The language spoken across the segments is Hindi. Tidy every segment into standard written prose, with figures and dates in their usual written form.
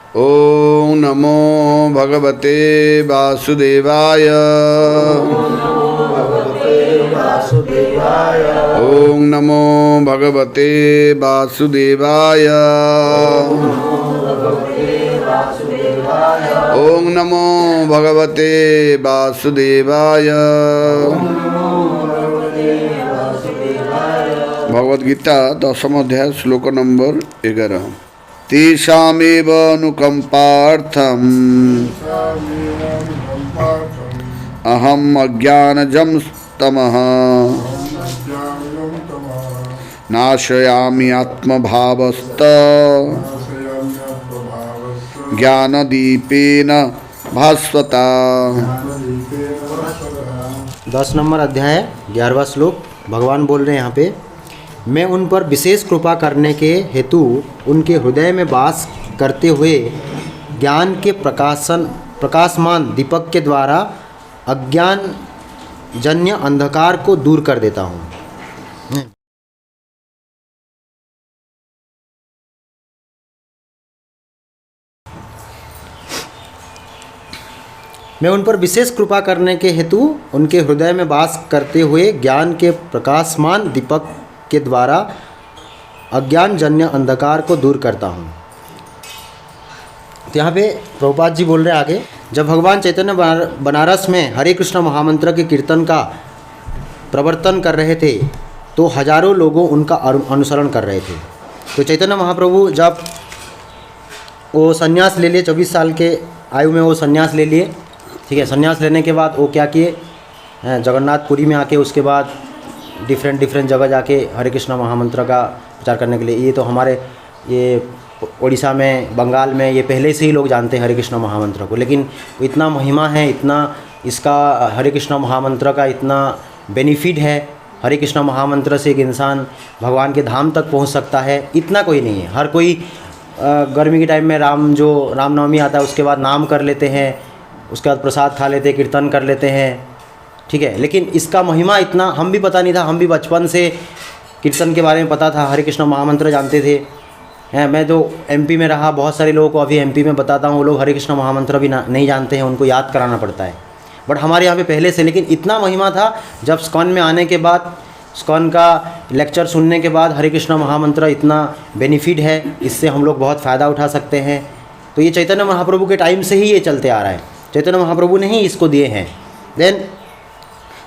ओम नमो भगवते वासुदेवाय। ओम नमो भगवते वासुदेवाय। ओम नमो भगवते वासुदेवाय। भगवद गीता 10th अध्याय श्लोक नंबर 11। तेषामेव अनुकंपार्थम अहम अज्ञानजं तमः नाशयामि आत्मभावस्त ज्ञानदीपेन भास्वता। 10 नंबर अध्याय 11वां श्लोक। भगवान बोल रहे हैं यहाँ पे, मैं उन पर विशेष कृपा करने के हेतु उनके हृदय में वास करते हुए ज्ञान के प्रकाशमान दीपक के द्वारा अज्ञान जन्य अंधकार को दूर कर देता हूँ। मैं उन पर विशेष कृपा करने के हेतु उनके हृदय में वास करते हुए ज्ञान के प्रकाशमान दीपक के द्वारा अज्ञान जन्य अंधकार को दूर करता हूँ। तो यहाँ पे प्रभुपाद जी बोल रहे हैं आगे, जब भगवान चैतन्य बनारस में हरे कृष्ण महामंत्र के कीर्तन का प्रवर्तन कर रहे थे तो हजारों लोगों उनका अनुसरण कर रहे थे। तो चैतन्य महाप्रभु जब वो संन्यास ले लिए, 24 साल के आयु में वो संन्यास ले लिए। ठीक है, संन्यास लेने के बाद वो क्या किए, जगन्नाथपुरी में आके उसके बाद डिफरेंट जगह जाके हरे कृष्ण महामंत्र का प्रचार करने के लिए। ये तो हमारे ये उड़ीसा में, बंगाल में ये पहले से ही लोग जानते हैं हरे कृष्ण महामंत्र को, लेकिन इतना महिमा है, इतना इसका हरे कृष्ण महामंत्र का इतना बेनिफिट है। हरे कृष्ण महामंत्र से एक इंसान भगवान के धाम तक पहुंच सकता है, इतना कोई नहीं है। हर कोई गर्मी के टाइम में रामनवमी आता है उसके बाद नाम कर लेते हैं, उसके बाद प्रसाद खा लेते हैं, कीर्तन कर लेते हैं। ठीक है, लेकिन इसका महिमा इतना हम भी पता नहीं था। हम भी बचपन से कीर्तन के बारे में पता था, हरे कृष्ण महामंत्र जानते थे। मैं तो एमपी में रहा, बहुत सारे लोगों को अभी एमपी में बताता हूँ, वो लोग हरे कृष्ण महामंत्र भी नहीं जानते हैं, उनको याद कराना पड़ता है। बट हमारे यहाँ पे पहले से, लेकिन इतना महिमा था जब स्कॉन में आने के बाद, स्कॉन का लेक्चर सुनने के बाद हरे कृष्ण महामंत्र इतना बेनिफिट है, इससे हम लोग बहुत फ़ायदा उठा सकते हैं। तो ये चैतन्य महाप्रभु के टाइम से ही ये चलते आ रहा है, चैतन्य महाप्रभु ने ही इसको दिए हैं। देन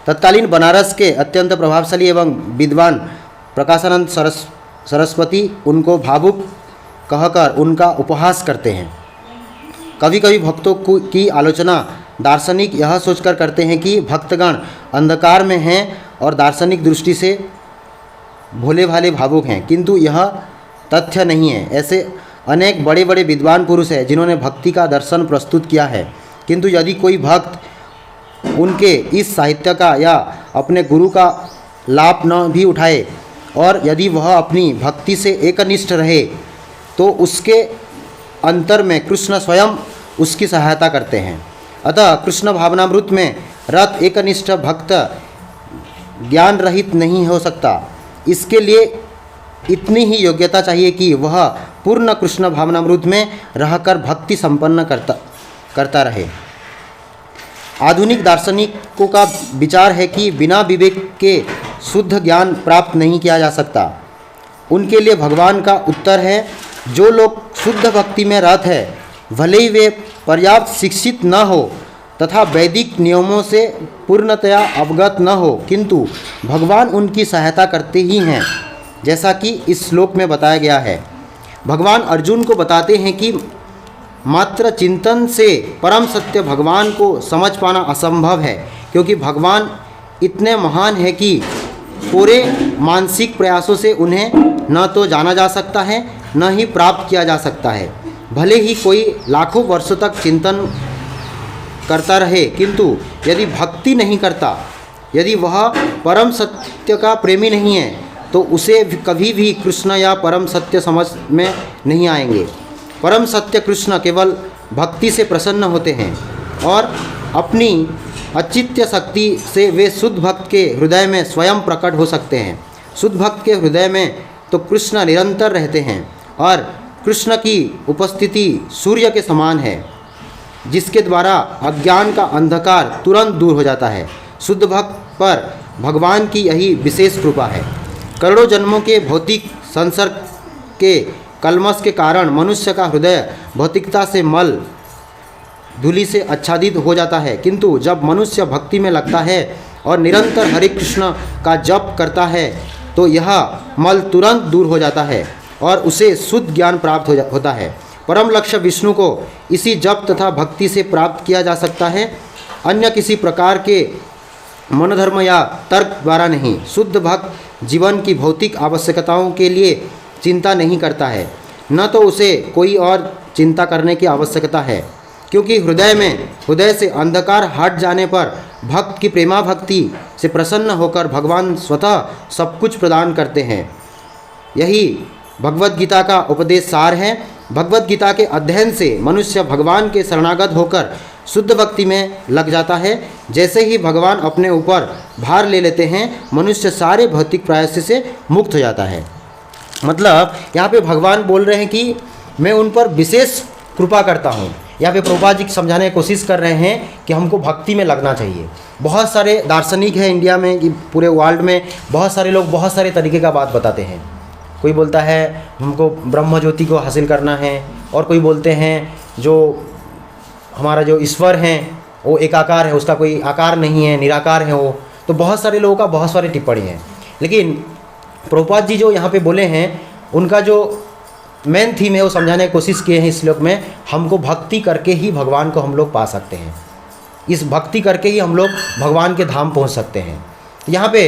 तत्कालीन बनारस के अत्यंत प्रभावशाली एवं विद्वान प्रकाशानंद सरस्वती उनको भावुक कहकर उनका उपहास करते हैं। कभी कभी भक्तों की आलोचना दार्शनिक यह सोचकर करते हैं कि भक्तगण अंधकार में हैं और दार्शनिक दृष्टि से भोले भाले भावुक हैं, किंतु यह तथ्य नहीं है। ऐसे अनेक बड़े बड़े विद्वान पुरुष हैं जिन्होंने भक्ति का दर्शन प्रस्तुत किया है, किंतु यदि कोई भक्त उनके इस साहित्य का या अपने गुरु का लाभ न भी उठाए और यदि वह अपनी भक्ति से एकनिष्ठ रहे तो उसके अंतर में कृष्ण स्वयं उसकी सहायता करते हैं। अतः कृष्ण भावनामृत में रत एकनिष्ठ भक्त ज्ञान रहित नहीं हो सकता। इसके लिए इतनी ही योग्यता चाहिए कि वह पूर्ण कृष्ण भावनामृत में रहकर भक्ति संपन्न करता रहे। आधुनिक दार्शनिकों का विचार है कि बिना विवेक के शुद्ध ज्ञान प्राप्त नहीं किया जा सकता। उनके लिए भगवान का उत्तर है, जो लोग शुद्ध भक्ति में रत है, भले ही वे पर्याप्त शिक्षित न हो तथा वैदिक नियमों से पूर्णतया अवगत न हो, किंतु भगवान उनकी सहायता करते ही हैं, जैसा कि इस श्लोक में बताया गया है। भगवान अर्जुन को बताते हैं कि मात्र चिंतन से परम सत्य भगवान को समझ पाना असंभव है, क्योंकि भगवान इतने महान है कि पूरे मानसिक प्रयासों से उन्हें न तो जाना जा सकता है न ही प्राप्त किया जा सकता है। भले ही कोई लाखों वर्षों तक चिंतन करता रहे, किंतु यदि भक्ति नहीं करता, यदि वह परम सत्य का प्रेमी नहीं है, तो उसे कभी भी कृष्ण या परम सत्य समझ में नहीं आएंगे। परम सत्य कृष्ण केवल भक्ति से प्रसन्न होते हैं और अपनी अचित्य शक्ति से वे शुद्ध भक्त के हृदय में स्वयं प्रकट हो सकते हैं। शुद्ध भक्त के हृदय में तो कृष्ण निरंतर रहते हैं और कृष्ण की उपस्थिति सूर्य के समान है, जिसके द्वारा अज्ञान का अंधकार तुरंत दूर हो जाता है। शुद्ध भक्त पर भगवान की यही विशेष कृपा है। करोड़ों जन्मों के भौतिक संसर्ग के कलमश के कारण मनुष्य का हृदय भौतिकता से मल धूलि से आच्छादित हो जाता है, किंतु जब मनुष्य भक्ति में लगता है और निरंतर हरे कृष्ण का जप करता है तो यह मल तुरंत दूर हो जाता है और उसे शुद्ध ज्ञान प्राप्त होता है। परम लक्ष्य विष्णु को इसी जप तथा भक्ति से प्राप्त किया जा सकता है, अन्य किसी प्रकार के मनोधर्म या तर्क द्वारा नहीं। शुद्ध भक्त जीवन की भौतिक आवश्यकताओं के लिए चिंता नहीं करता है, न तो उसे कोई और चिंता करने की आवश्यकता है, क्योंकि हृदय से अंधकार हट जाने पर भक्त की प्रेमा भक्ति से प्रसन्न होकर भगवान स्वतः सब कुछ प्रदान करते हैं। यही भगवत गीता का उपदेश सार है। भगवत गीता के अध्ययन से मनुष्य भगवान के शरणागत होकर शुद्ध भक्ति में लग जाता है। जैसे ही भगवान अपने ऊपर भार ले लेते हैं, मनुष्य सारे भौतिक प्रयास से मुक्त हो जाता है। मतलब यहाँ पे भगवान बोल रहे हैं कि मैं उन पर विशेष कृपा करता हूँ। यहाँ पे प्रभुपाद जी समझाने की कोशिश कर रहे हैं कि हमको भक्ति में लगना चाहिए। बहुत सारे दार्शनिक हैं इंडिया में कि पूरे वर्ल्ड में बहुत सारे लोग बहुत सारे तरीके का बात बताते हैं। कोई बोलता है हमको ब्रह्म ज्योति को हासिल करना है, और कोई बोलते हैं जो हमारा जो ईश्वर हैं वो एकाकार है, उसका कोई आकार नहीं है, निराकार है वो। तो बहुत सारे लोगों का बहुत सारी टिप्पणी है, लेकिन प्रभुपाद जी जो यहाँ पे बोले हैं उनका जो मेन थीम है वो समझाने की कोशिश किए हैं इस श्लोक में। हमको भक्ति करके ही भगवान को हम लोग पा सकते हैं, इस भक्ति करके ही हम लोग भगवान के धाम पहुंच सकते हैं। तो यहाँ पे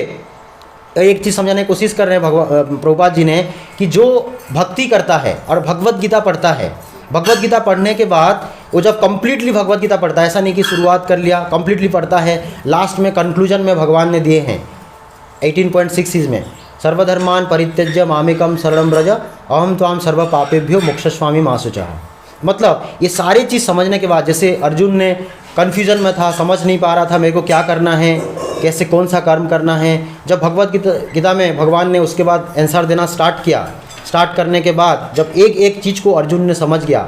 एक चीज़ समझाने की कोशिश कर रहे हैं प्रभुपाद जी ने कि जो भक्ति करता है और भगवत गीता पढ़ता है, भगवत गीता पढ़ने के बाद वो जब कंप्लीटली भगवत गीता पढ़ता है, ऐसा नहीं कि शुरुआत कर लिया, कंप्लीटली पढ़ता है, लास्ट में कंक्लूजन में भगवान ने दिए हैं 18.6 में, सर्वधर्मान परित्यज्य मामेकम शरणं व्रज अहम त्वाम सर्व पापेभ्यो मोक्षस्वामी मा शुचः। मतलब ये सारी चीज़ समझने के बाद, जैसे अर्जुन ने कन्फ्यूजन में था, समझ नहीं पा रहा था मेरे को क्या करना है, कैसे कौन सा कर्म करना है, जब भगवत गीता में भगवान ने उसके बाद आंसर देना स्टार्ट करने के बाद जब एक एक चीज़ को अर्जुन ने समझ गया,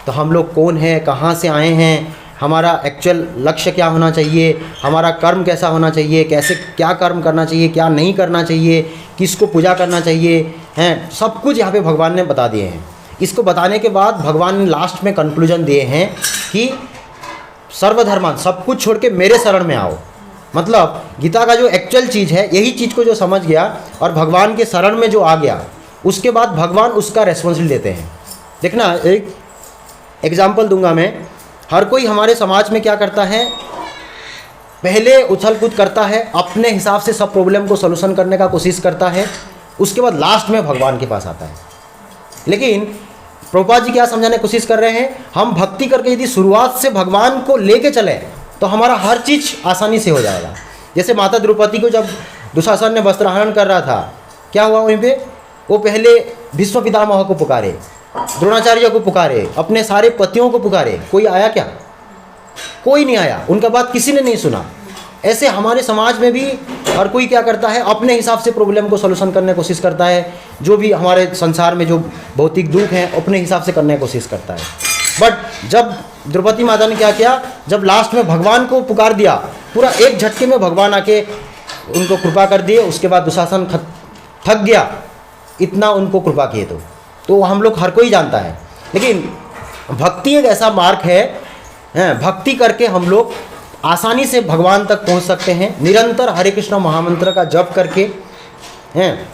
तो हम लोग कौन है, कहाँ से आए हैं, हमारा एक्चुअल लक्ष्य क्या होना चाहिए, हमारा कर्म कैसा होना चाहिए, कैसे क्या कर्म करना चाहिए, क्या नहीं करना चाहिए, किसको पूजा करना चाहिए, हैं सब कुछ यहाँ पे भगवान ने बता दिए हैं। इसको बताने के बाद भगवान ने लास्ट में कंक्लूजन दिए हैं कि सर्वधर्मान, सब कुछ छोड़ के मेरे शरण में आओ। मतलब गीता का जो एक्चुअल चीज़ है, यही चीज़ को जो समझ गया और भगवान के शरण में जो आ गया, उसके बाद भगवान उसका रेस्पॉन्सिबिलिटी देते हैं। देखना, एक एग्जाम्पल दूंगा मैं। हर कोई हमारे समाज में क्या करता है, पहले उछल कूद करता है, अपने हिसाब से सब प्रॉब्लम को सलूशन करने का कोशिश करता है, उसके बाद लास्ट में भगवान के पास आता है। लेकिन प्रभुपाद जी क्या समझाने की कोशिश कर रहे हैं, हम भक्ति करके यदि शुरुआत से भगवान को लेके चले तो हमारा हर चीज़ आसानी से हो जाएगा। जैसे माता द्रौपदी को जब दुशासन ने वस्त्रहरण कर रहा था, क्या हुआ वहीं पे, वो पहले भीष्म पितामह को पुकारे, द्रोणाचार्य को पुकारे, अपने सारे पतियों को पुकारे, कोई आया क्या? कोई नहीं आया, उनका बात किसी ने नहीं सुना। ऐसे हमारे समाज में भी हर कोई क्या करता है, अपने हिसाब से प्रॉब्लम को सलूशन करने की कोशिश करता है, जो भी हमारे संसार में जो भौतिक दुख हैं अपने हिसाब से करने की कोशिश करता है। बट जब द्रौपदी माता ने क्या किया, जब लास्ट में भगवान को पुकार दिया, पूरा एक झटके में भगवान आके उनको कृपा कर दिए, उसके बाद दुशासन थक गया, इतना उनको कृपा किए। तो हम लोग हर कोई जानता है। लेकिन भक्ति एक ऐसा मार्ग है, भक्ति करके हम लोग आसानी से भगवान तक पहुंच सकते हैं, निरंतर हरे कृष्ण महामंत्र का जप करके हैं।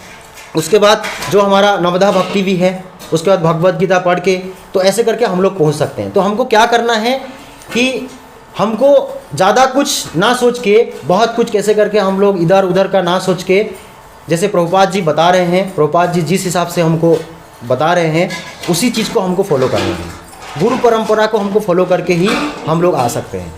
उसके बाद जो हमारा नवधा भक्ति भी है, उसके बाद भगवत गीता पढ़ के, तो ऐसे करके हम लोग पहुंच सकते हैं। तो हमको क्या करना है कि हमको ज़्यादा कुछ ना सोच के, बहुत कुछ कैसे करके हम लोग इधर उधर का ना सोच के, जैसे प्रभुपाद जी बता रहे हैं, प्रभुपाद जी जिस हिसाब से हमको बता रहे हैं उसी चीज़ को हमको फॉलो करना है। गुरु परंपरा को हमको फॉलो करके ही हम लोग आ सकते हैं।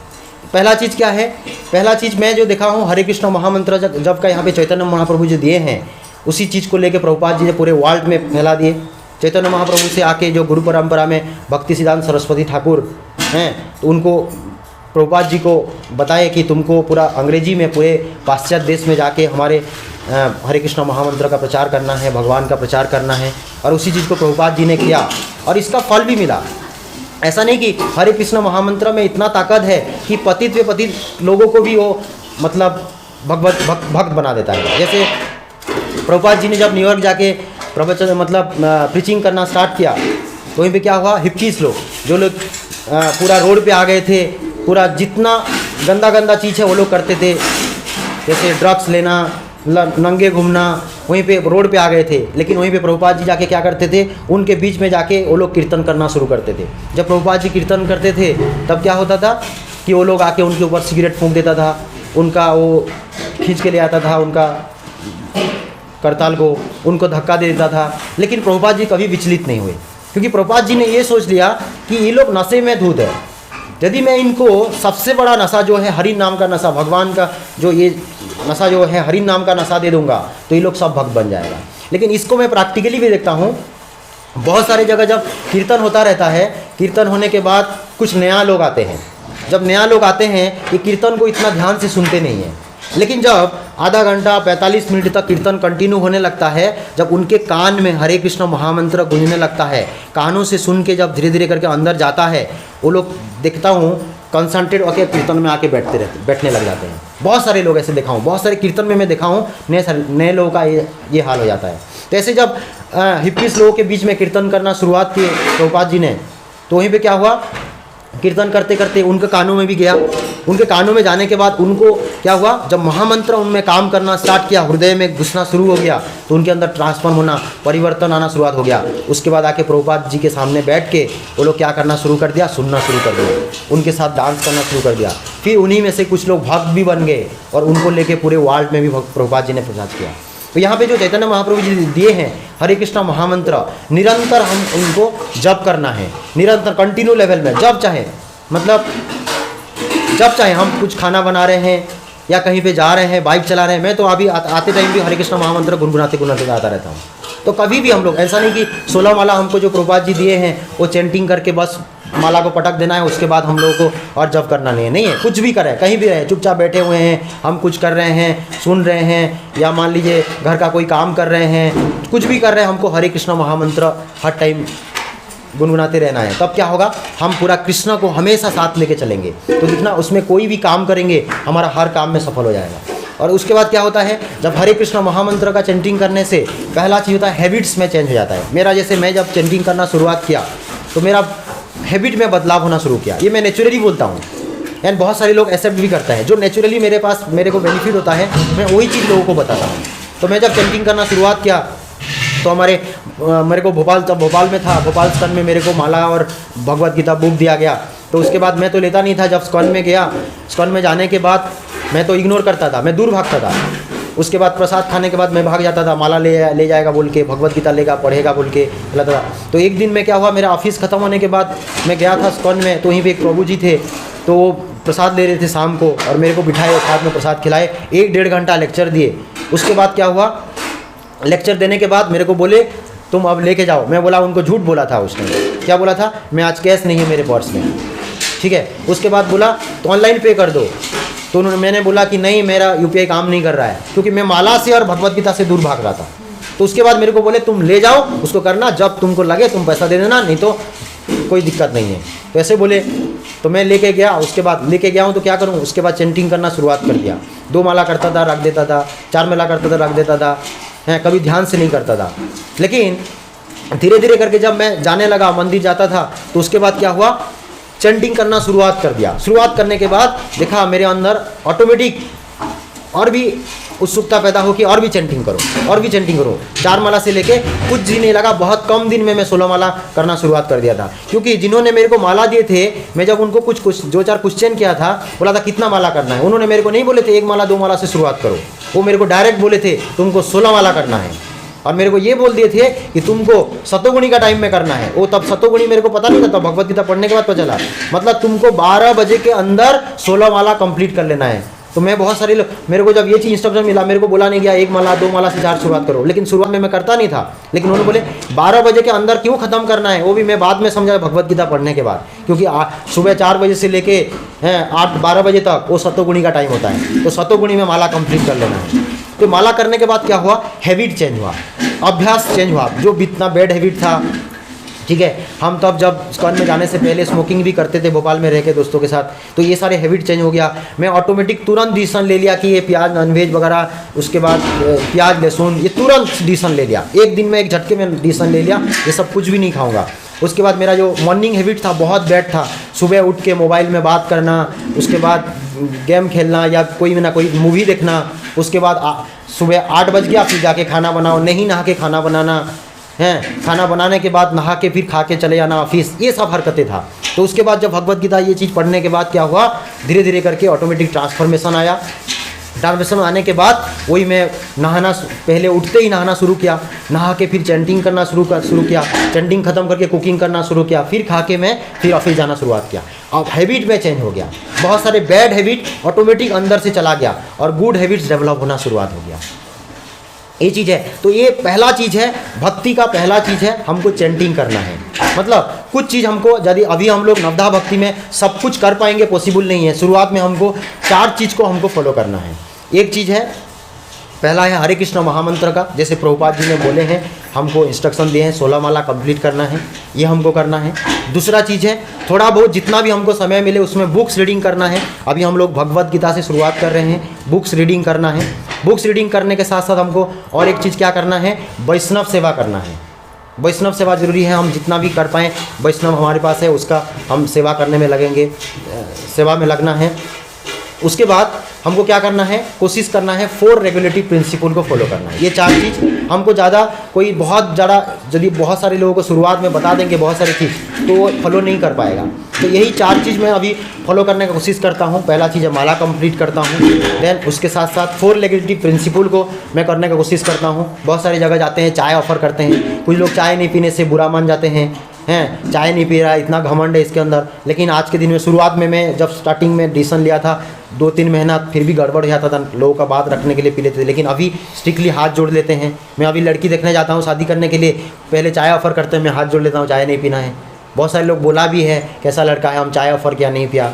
पहला चीज़ क्या है, पहला चीज़ मैं जो देखा हूँ, हरे कृष्ण महामंत्र जब का यहाँ पे चैतन्य महाप्रभु जो दिए हैं, उसी चीज़ को लेके प्रभुपाद जी ने पूरे वर्ल्ड में फैला दिए। चैतन्य महाप्रभु से आके जो गुरु परंपरा में भक्ति सिद्धांत सरस्वती ठाकुर हैं, तो उनको प्रभुपाद जी को बताए कि तुमको पूरा अंग्रेजी में पूरे पाश्चात्य देश में जाके हमारे हरे कृष्ण महामंत्र का प्रचार करना है, भगवान का प्रचार करना है। और उसी चीज़ को प्रभुपाद जी ने किया और इसका फल भी मिला। ऐसा नहीं कि हरे कृष्ण महामंत्र में इतना ताकत है कि पतित व पतित लोगों को भी वो मतलब भक्त बना देता है। जैसे प्रभुपाद जी ने जब न्यूयॉर्क जाके प्रवचन मतलब प्रीचिंग करना स्टार्ट किया तो वहीं पे क्या हुआ, हिप्पीस लोग जो लोग पूरा रोड पे आ गए थे, पूरा जितना गंदा गंदा चीज़ है वो लोग करते थे, जैसे ड्रग्स लेना, नंगे घूमना, वहीं पे रोड पे आ गए थे। लेकिन वहीं पे प्रभुपाद जी जाके क्या करते थे, उनके बीच में जाके वो लोग कीर्तन करना शुरू करते थे। जब प्रभुपाद जी कीर्तन करते थे तब क्या होता था कि वो लोग आके उनके ऊपर सिगरेट फूंक देता था, उनका वो खींच के ले आता था, उनका करताल को उनको धक्का दे देता था। लेकिन प्रभुपाद जी कभी विचलित नहीं हुए, क्योंकि प्रभुपाद जी ने ये सोच लिया कि ये लोग नशे में धूत है। यदि मैं इनको सबसे बड़ा नशा जो है हरि नाम का नशा, भगवान का जो ये नशा जो है हरि नाम का नशा दे दूंगा तो ये लोग सब भक्त बन जाएगा। लेकिन इसको मैं प्रैक्टिकली भी देखता हूँ, बहुत सारे जगह जब कीर्तन होता रहता है, कीर्तन होने के बाद कुछ नया लोग आते हैं। जब नया लोग आते हैं ये कीर्तन को इतना ध्यान से सुनते नहीं हैं, लेकिन जब आधा घंटा 45 मिनट तक कीर्तन कंटिन्यू होने लगता है, जब उनके कान में हरे कृष्ण महामंत्र गूंजने लगता है, कानों से सुन के जब धीरे धीरे करके अंदर जाता है, वो लोग देखता हूँ कंसंट्रेट होकर कीर्तन में आके बैठने लग जाते हैं। बहुत सारे लोग ऐसे देखा हूँ, बहुत सारे कीर्तन में मैं देखा हूँ नए लोगों का ये हाल हो जाता है। तो ऐसे जब हिप्पीस लोगों के बीच में कीर्तन करना शुरुआत की प्रभुपाद जी ने, तो वहीं पर क्या हुआ, कीर्तन करते करते उनके कानों में भी गया। उनके कानों में जाने के बाद उनको क्या हुआ, जब महामंत्र उनमें काम करना स्टार्ट किया, हृदय में घुसना शुरू हो गया, तो उनके अंदर ट्रांसफॉर्म होना, परिवर्तन आना शुरुआत हो गया। उसके बाद आके प्रभुपाद जी के सामने बैठ के वो लोग क्या करना शुरू कर दिया, सुनना शुरू कर दिया, उनके साथ डांस करना शुरू कर दिया। फिर उन्हीं में से कुछ लोग भक्त भी बन गए और उनको लेके पूरे वर्ल्ड में भी प्रभुपाद जी ने प्रचार किया। तो यहाँ पे जो चैतन्य महाप्रभु जी दिए हैं हरे कृष्णा महामंत्र, निरंतर हम उनको जप करना है, निरंतर कंटिन्यू लेवल में जब चाहे, मतलब जब चाहे हम कुछ खाना बना रहे हैं या कहीं पे जा रहे हैं, बाइक चला रहे हैं। मैं तो अभी आते टाइम भी हरे कृष्ण महामंत्र गुनगुनाते आता रहता हूँ। तो कभी भी हम लोग ऐसा नहीं कि 16 माला हमको जो प्रभुपाद जी दिए हैं वो चैंटिंग करके बस माला को पटक देना है, उसके बाद हम लोगों को और जप करना नहीं है। कुछ भी करें, कहीं भी रहे, चुपचाप बैठे हुए हैं, हम कुछ कर रहे हैं, सुन रहे हैं, या मान लीजिए घर का कोई काम कर रहे हैं, कुछ भी कर रहे हैं, हमको हरे कृष्ण महामंत्र हर टाइम गुनगुनाते रहना है। तब क्या होगा, हम पूरा कृष्ण को हमेशा साथ लेके चलेंगे। तो जितना उसमें कोई भी काम करेंगे हमारा हर काम में सफल हो जाएगा। और उसके बाद क्या होता है, जब हरे कृष्ण महामंत्र का चैंटिंग करने से पहला चीज़ होता है हैबिट्स में चेंज हो जाता है। मेरा जैसे मैं जब चैंटिंग करना शुरुआत किया तो मेरा हैबिट में बदलाव होना शुरू किया। ये मैं नेचुरली बोलता हूँ, एंड बहुत सारे लोग एक्सेप्ट भी करता है। जो नेचुरली मेरे को बेनिफिट होता है, मैं वही चीज़ लोगों को बताता हूँ। तो मैं जब चैंटिंग करना शुरुआत किया तो मेरे को भोपाल में था, भोपाल स्कन में मेरे को माला और भगवत गीता बुक दिया गया। तो उसके बाद मैं तो लेता नहीं था। जब स्कन में गया, स्कन में जाने के बाद मैं तो इग्नोर करता था, मैं दूर भागता था। उसके बाद प्रसाद खाने के बाद मैं भाग जाता था, माला ले जाएगा बोल के, भगवत गीता लेगा, पढ़ेगा बोल के बोलता था। तो एक दिन में क्या हुआ, मेरा ऑफिस ख़त्म होने के बाद मैं गया था स्कन में, तो वहीं पे एक प्रभु जी थे, तो वो प्रसाद ले रहे थे शाम को और मेरे को बिठाए, साथ में प्रसाद खिलाए, 1-1.5 घंटा लेक्चर दिए। उसके बाद क्या हुआ, लेक्चर देने के बाद मेरे को बोले तुम अब लेके जाओ। मैं बोला, उनको झूठ बोला था। उसने क्या बोला था, मैं आज कैश नहीं है मेरे पर्स में, ठीक है। उसके बाद बोला तो ऑनलाइन पे कर दो। तो मैंने बोला कि नहीं, मेरा यूपीआई काम नहीं कर रहा है, क्योंकि मैं माला से और भगवत गीता से दूर भाग रहा था। तो उसके बाद मेरे को बोले तुम ले जाओ, उसको करना, जब तुमको लगे तुम पैसा दे देना, नहीं तो कोई दिक्कत नहीं है। तो ऐसे बोले, तो मैं लेके गया। उसके बाद लेके गया हूँ तो क्या करूँ, उसके बाद चैंटिंग करना शुरुआत कर दिया। 2 माला करता था, रख देता था, 4 माला करता था, रख देता था, है, कभी ध्यान से नहीं करता था। लेकिन धीरे धीरे करके जब मैं जाने लगा, मंदिर जाता था, तो उसके बाद क्या हुआ, चैंटिंग करना शुरुआत कर दिया। शुरुआत करने के बाद देखा मेरे अंदर ऑटोमेटिक और भी उत्सुकता पैदा हो कि और भी चैंटिंग करो, और भी चैंटिंग करो। 4 माला से लेके कुछ दिन नहीं लगा, बहुत कम दिन में मैं 16 माला करना शुरुआत कर दिया था। क्योंकि जिन्होंने मेरे को माला दिए थे, मैं जब उनको कुछ 2-4 क्वेश्चन किया था, बोला था कितना माला करना है, उन्होंने मेरे को नहीं बोले थे 1 माला 2 माला से शुरुआत करो। वो मेरे को डायरेक्ट बोले थे तुमको 16 माला करना है। और मेरे को ये बोल दिए थे कि तुमको सतोगुणी का टाइम में करना है। वो तब सतोगुणी मेरे को पता नहीं था, तब भगवत गीता पढ़ने के बाद पता चला। मतलब तुमको 12 बजे के अंदर 16 माला कंप्लीट कर लेना है। तो मैं बहुत सारे लोग, मेरे को जब ये चीज़ इंस्ट्रक्शन मिला, मेरे को बोला नहीं गया 1 माला 2 माला से 4 शुरुआत करो, लेकिन शुरुआत में मैं करता नहीं था। लेकिन उन्होंने बोले 12 बजे के अंदर क्यों ख़त्म करना है, वो भी मैं बाद में समझा भगवत गीता पढ़ने के बाद, क्योंकि सुबह 4 बजे से लेके 8-12 बजे तक वो सतोगुणी का टाइम होता है, तो सतोगुणी में माला कंप्लीट कर लेना है। तो माला करने के बाद क्या हुआ, हैबिट चेंज हुआ, अभ्यास चेंज हुआ। जो इतना बैड हैबिट था, ठीक है, हम तब जब स्कॉन में जाने से पहले स्मोकिंग भी करते थे भोपाल में रह के दोस्तों के साथ, तो ये सारे हैबिट चेंज हो गया। मैं ऑटोमेटिक तुरंत डिसीजन ले लिया कि ये प्याज नॉनवेज वगैरह, उसके बाद प्याज लहसुन, ये तुरंत डिसीजन ले लिया, एक दिन में एक झटके में डिसीजन ले लिया, ये सब कुछ भी नहीं खाऊंगा। उसके बाद मेरा जो मॉर्निंग हैबिट था बहुत बैड था, सुबह उठ के मोबाइल में बात करना, उसके बाद गेम खेलना या कोई ना कोई मूवी देखना, उसके बाद सुबह 8 बज गया फिर जाके खाना बनाओ, नहीं नहा के खाना बनाना है, खाना बनाने के बाद नहा के फिर खा के चले जाना ऑफिस, ये सब हरकतें था। तो उसके बाद जब भगवत गीता ये चीज़ पढ़ने के बाद क्या हुआ, धीरे धीरे करके ऑटोमेटिक ट्रांसफॉर्मेशन आया। ट्रांसफॉर्मेशन आने के बाद वही मैं नहाना, पहले उठते ही नहाना शुरू किया, नहा के फिर चैंटिंग करना शुरू किया, चैंटिंग खत्म करके कुकिंग करना शुरू किया, फिर खा के मैं फिर ऑफिस जाना शुरुआत किया। अब हैबिट में चेंज हो गया, बहुत सारे बैड हैबिट ऑटोमेटिक अंदर से चला गया और गुड हैबिट्स डेवलप होना शुरुआत हो गया। ये चीज़ है। तो ये पहला चीज़ है, भक्ति का पहला चीज़ है, हमको चैंटिंग करना है। मतलब कुछ चीज़ हमको, यदि अभी हम लोग नवधा भक्ति में सब कुछ कर पाएंगे पॉसिबल नहीं है। शुरुआत में हमको 4 चीज़ को हमको फॉलो करना है। एक चीज़ है, पहला है हरे कृष्ण महामंत्र का, जैसे प्रभुपाद जी ने बोले हैं, हमको इंस्ट्रक्शन दिए हैं 16 माला कंप्लीट करना है, ये हमको करना है। दूसरा चीज़ है, थोड़ा बहुत जितना भी हमको समय मिले उसमें बुक्स रीडिंग करना है। अभी हम लोग भगवत गीता से शुरुआत कर रहे हैं, बुक्स रीडिंग करना है। बुक्स रीडिंग करने के साथ साथ हमको और एक चीज़ क्या करना है, वैष्णव सेवा करना है। वैष्णव सेवा जरूरी है, हम जितना भी कर पाएँ, वैष्णव हमारे पास है उसका हम सेवा करने में लगेंगे, सेवा में लगना है। उसके बाद हमको क्या करना है, कोशिश करना है 4 रेगुलेटरी प्रिंसिपल को फॉलो करना है। ये 4 चीज़ हमको ज़्यादा कोई बहुत ज़्यादा, यदि बहुत सारे लोगों को शुरुआत में बता देंगे बहुत सारी चीज़, तो वो फॉलो नहीं कर पाएगा। तो यही 4 चीज़ मैं अभी फॉलो करने की कोशिश करता हूँ। पहला चीज़ है माला कंप्लीट करता हूँ, देन उसके साथ साथ 4 रेगुलेटरी प्रिंसिपल को मैं करने की कोशिश करता हूँ। बहुत सारी जगह जाते हैं, चाय ऑफ़र करते हैं, कुछ लोग चाय नहीं पीने से बुरा मान जाते हैं, चाय नहीं पी रहा है, इतना घमंड है इसके अंदर। लेकिन आज के दिन में, शुरुआत में मैं जब स्टार्टिंग में डिसीजन लिया था 2-3 महीना फिर भी गड़बड़ हो जाता था, लोगों का बात रखने के लिए पी लेते थे, लेकिन अभी स्ट्रिक्टली हाथ जोड़ लेते हैं। मैं अभी लड़की देखने जाता हूँ शादी करने के लिए, पहले चाय ऑफ़र करते हैं, मैं हाथ जोड़ लेता हूँ, चाय नहीं पीना है। बहुत सारे लोग बोला भी है कैसा लड़का है, हम चाय ऑफ़र किया नहीं पिया,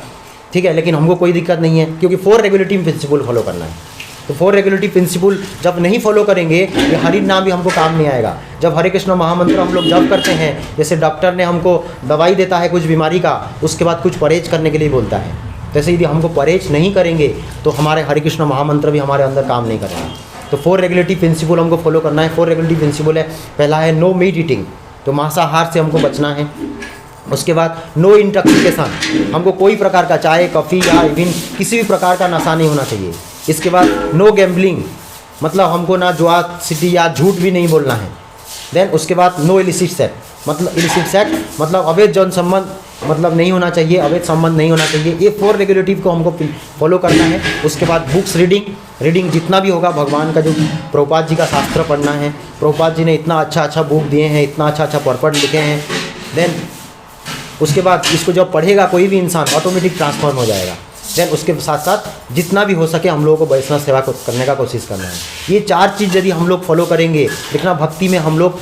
ठीक है, लेकिन हमको कोई दिक्कत नहीं है, क्योंकि 4 रेगुलेटरी प्रिंसिपल फॉलो करना है। तो 4 रेगुलेटरी प्रिंसिपल जब नहीं फॉलो करेंगे, ये हरि नाम भी हमको काम नहीं आएगा। जब हरे कृष्ण महामंत्र हम लोग जब करते हैं, जैसे डॉक्टर ने हमको दवाई देता है कुछ बीमारी का, उसके बाद कुछ परहेज करने के लिए बोलता है, जैसे यदि हमको परहेज नहीं करेंगे तो हमारे हरे कृष्ण महामंत्र भी हमारे अंदर काम नहीं करेगा। तो 4 रेगुलेटरी प्रिंसिपल हमको फॉलो करना है। 4 रेगुलेटरी प्रिंसिपल है, पहला है नो मीट ईटिंग, तो मांसाहार से हमको बचना है। उसके बाद नो इंटॉक्सिकेशन, हमको कोई प्रकार का चाय कॉफ़ी या इवन किसी भी प्रकार का नशा नहीं होना चाहिए। इसके बाद नो गैम्बलिंग, मतलब हमको ना जुआ सिटी या झूठ भी नहीं बोलना है। देन उसके बाद नो इलिसिट सेक्स, मतलब इलिसिट सेक्स मतलब अवैध जौन संबंध मतलब नहीं होना चाहिए, अवैध संबंध नहीं होना चाहिए। ये 4 रेगुलेटिव को हमको फॉलो करना है। उसके बाद बुक्स रीडिंग जितना भी होगा, भगवान का जो प्रभुपाद जी का शास्त्र पढ़ना है। प्रभुपाद जी ने इतना अच्छा बुक दिए हैं, इतना अच्छा पर्पट लिखे हैं। देन उसके बाद इसको जब पढ़ेगा कोई भी इंसान, ऑटोमेटिक ट्रांसफॉर्म हो जाएगा। देन उसके साथ साथ जितना भी हो सके हम लोगों को वैष्णव सेवा करने का कोशिश करना है। ये 4 चीज़ यदि हम लोग फॉलो करेंगे, देखना भक्ति में हम लोग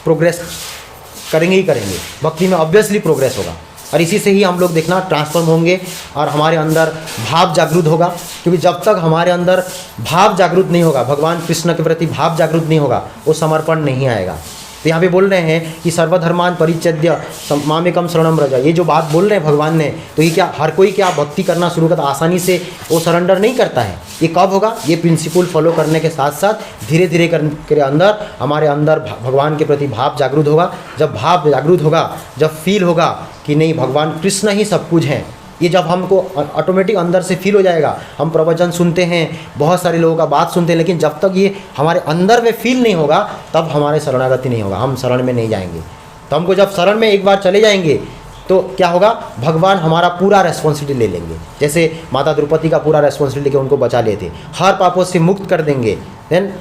प्रोग्रेस करेंगे ही करेंगे, भक्ति में ऑब्वियसली प्रोग्रेस होगा। और इसी से ही हम लोग देखना ट्रांसफॉर्म होंगे और हमारे अंदर भाव जागृत होगा। क्योंकि जब तक हमारे अंदर भाव जागृत नहीं होगा, भगवान कृष्ण के प्रति भाव जागृत नहीं होगा, वो समर्पण नहीं आएगा। तो यहाँ पे बोल रहे हैं कि सर्वधर्मान परित्यज्य मामेकम शरणम व्रज, ये जो बात बोल रहे हैं भगवान ने, तो ये क्या हर कोई क्या भक्ति करना शुरू करता आसानी से वो सरेंडर नहीं करता है। ये कब होगा? ये प्रिंसिपल फॉलो करने के साथ साथ धीरे धीरे के अंदर हमारे अंदर भगवान के प्रति भाव जागृत होगा। जब भाव जागृत होगा, जब फील होगा कि नहीं भगवान कृष्ण ही सब कुछ हैं, ये जब हमको ऑटोमेटिक अंदर से फील हो जाएगा। हम प्रवचन सुनते हैं, बहुत सारे लोगों का बात सुनते हैं, लेकिन जब तक ये हमारे अंदर में फील नहीं होगा तब हमारे शरणागति नहीं होगा, हम शरण में नहीं जाएंगे। तो हमको जब शरण में एक बार चले जाएंगे तो क्या होगा, भगवान हमारा पूरा रेस्पॉन्सिबिलिटी ले लेंगे। जैसे माता द्रौपदी का पूरा रेस्पॉन्सिबिलिटी के उनको बचा लिए थे, हर पापों से मुक्त कर देंगे। देन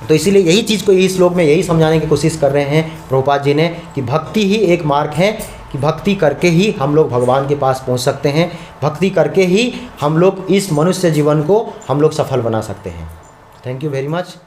तो इसीलिए यही चीज़ को यही श्लोक में यही समझाने की कोशिश कर रहे हैं प्रभुपाद जी ने कि भक्ति ही एक मार्ग है कि भक्ति करके ही हम लोग भगवान के पास पहुंच सकते हैं, भक्ति करके ही हम लोग इस मनुष्य जीवन को हम लोग सफल बना सकते हैं। Thank you very much.